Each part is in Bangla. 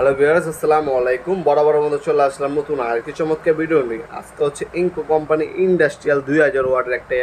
হ্যালো ভিউয়ার্স, আসসালামু আলাইকুম। বরাবর মতো চলে আসলাম নতুন আর কি চমৎকার ভিডিও নিয়ে। আজকে হচ্ছে ইনকো কোম্পানি ইন্ডাস্ট্রিয়াল 2000 ওয়াটের একটা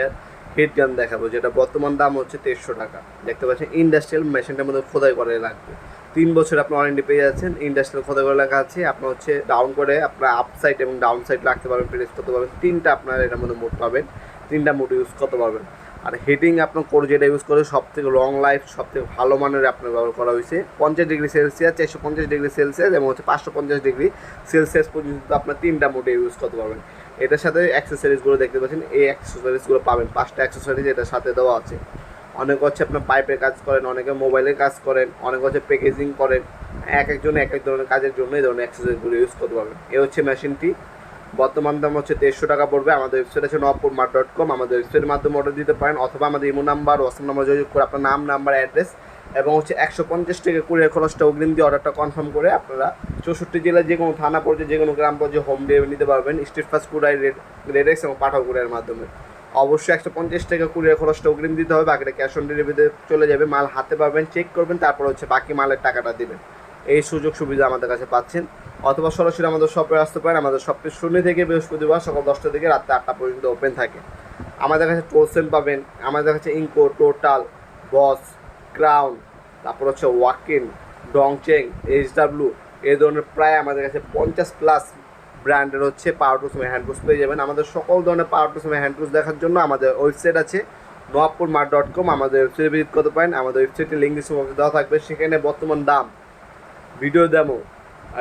হিট গান দেখাবো, যেটা বর্তমান দাম হচ্ছে 2300 টাকা। দেখতে পাচ্ছেন ইন্ডাস্ট্রিয়াল মেশিনটার মধ্যে খোদাই করে রাখবে। 3 বছর আপনি ওয়ারেন্টি পেয়ে যাচ্ছেন। ইন্ডাস্ট্রিয়াল খোদাই করে লেখা আছে। আপনার হচ্ছে ডাউন করে আপনার আপ সাইড এবং ডাউন সাইড রাখতে পারবেন, প্রেস করতে পারবেন। তিনটা আপনার এটার মধ্যে মোড পাবেন, তিনটা মোড ইউজ করতে পারবেন। আর হিটিং আপনার কোর যেটা ইউজ করে সব থেকে লং লাইফ, সব থেকে ভালো মানের আপনার ব্যবহার করা হয়েছে। 50 ডিগ্রি সেলসিয়াস, 450 ডিগ্রি সেলসিয়াস এবং হচ্ছে 550 ডিগ্রি সেলসিয়াস পর্যন্ত আপনার তিনটা মোডে ইউজ করতে পারবেন। এটার সাথে অ্যাক্সেসরিজগুলো দেখতে পাচ্ছেন, এই অ্যাক্সেসরিজগুলো পাবেন 5টা অ্যাক্সেসরিজ এটার সাথে দেওয়া আছে। অনেকে হচ্ছে আপনার পাইপের কাজ করেন, অনেকে মোবাইলের কাজ করেন, অনেকে হচ্ছে প্যাকেজিং করেন। এক একজন এক এক ধরনের কাজের জন্য এই ধরনের অ্যাক্সেসরিজগুলো ইউজ করতে পারবেন। এই হচ্ছে মেশিনটি। বর্তমান দাম হচ্ছে 2300 টাকা পড়বে। আমাদের ওয়েবসাইট আছে nopurmart.com। আমাদের ওয়েবসাইটের মাধ্যমে অর্ডার দিতে পারেন, অথবা আমাদের ইমো নাম্বার, হোয়াটসঅ্যাপ নাম্বার যোগাযোগ করে আপনার নাম, নাম্বার, অ্যাড্রেস এবং হচ্ছে 150 টাকা কুরিয়ার খরচটা অগ্রিম দিয়ে অর্ডারটা কনফার্ম করে আপনারা 64 জেলার যে কোনো থানা পর্যায়ে, যে কোনো গ্রাম পর্যায়ে হোম ডেলিভারি নিতে পারবেন স্ট্রিট ফাস্ট কুরিয়ার, রেডেক্স এবং পাঠাও কুরিয়ারের মাধ্যমে। অবশ্যই 150 টাকা কুরিয়ার খরচটা অগ্রিম দিতে হবে, বাকিটা ক্যাশ অন ডেলিভারিতে চলে যাবে। মাল হাতে পাবেন, চেক করবেন, তারপর হচ্ছে বাকি মালের টাকাটা দেবেন। এই সুযোগ সুবিধা আমাদের কাছে পাচ্ছেন। অথবা সরাসরি আমাদের শপে আসতে পারেন। আমাদের শপটি শনি থেকে বৃহস্পতিবার সকাল 10টা থেকে রাত 8টা পর্যন্ত ওপেন থাকে। আমাদের কাছে টোলসেন পাবেন, আমাদের কাছে ইনকো, টোটাল, বস, ক্রাউন, তারপর হচ্ছে ওয়াকিন, ডংচেং, এইচডাব্লিউ, এই ধরনের প্রায় আমাদের কাছে 50+ ব্র্যান্ডের হচ্ছে পাওয়ার টুলস এবং হ্যান্ড টুলস পেয়ে যাবেন। আমাদের সকল ধরনের পাওয়ার টুলস এবং হ্যান্ড টুলস দেখার জন্য আমাদের ওয়েবসাইট আছে nopurmart.com। আমাদের ওয়েবসাইটে ভিজিট করতে পারেন। আমাদের ওয়েবসাইটের লিঙ্ক ডিসক্রিপশনে দেওয়া থাকবে, সেখানে বর্তমান দাম, ভিডিও ডেমো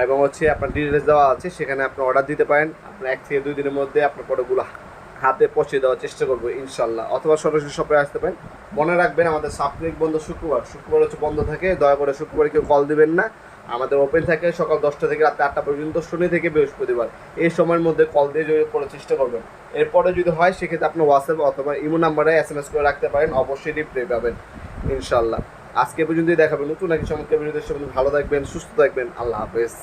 এবং হচ্ছে আপনার ডিটেলস দেওয়া আছে। সেখানে আপনি অর্ডার দিতে পারেন। আপনার 1 থেকে 2 দিনের মধ্যে আপনার প্রোডাক্টগুলো হাতে পৌঁছে দেওয়ার চেষ্টা করবো ইনশাল্লাহ। অথবা সরাসরি শপে আসতে পারেন। মনে রাখবেন আমাদের সাপ্তাহিক বন্ধ শুক্রবার, শুক্রবার হচ্ছে বন্ধ থাকে। দয়া করে শুক্রবার কেউ কল দিবেন না। আমাদের ওপেন থাকে সকাল 10টা থেকে রাত 8টা পর্যন্ত, শনি থেকে বৃহস্পতিবার। এই সময়ের মধ্যে কল দিয়ে যোগাযোগ করার চেষ্টা করবেন। এরপরে যদি হয় সেক্ষেত্রে আপনি হোয়াটসঅ্যাপ অথবা ইমো নাম্বারে SMS করে রাখতে পারেন, অবশ্যই রিপ্লাই পাবেন ইনশাল্লাহ। আজকে পর্যন্তই দেখাবেন নতুন এক চমৎকার ভিডিওদের সঙ্গে। ভালো থাকবেন, সুস্থ থাকবেন। আল্লাহ হাফেজ।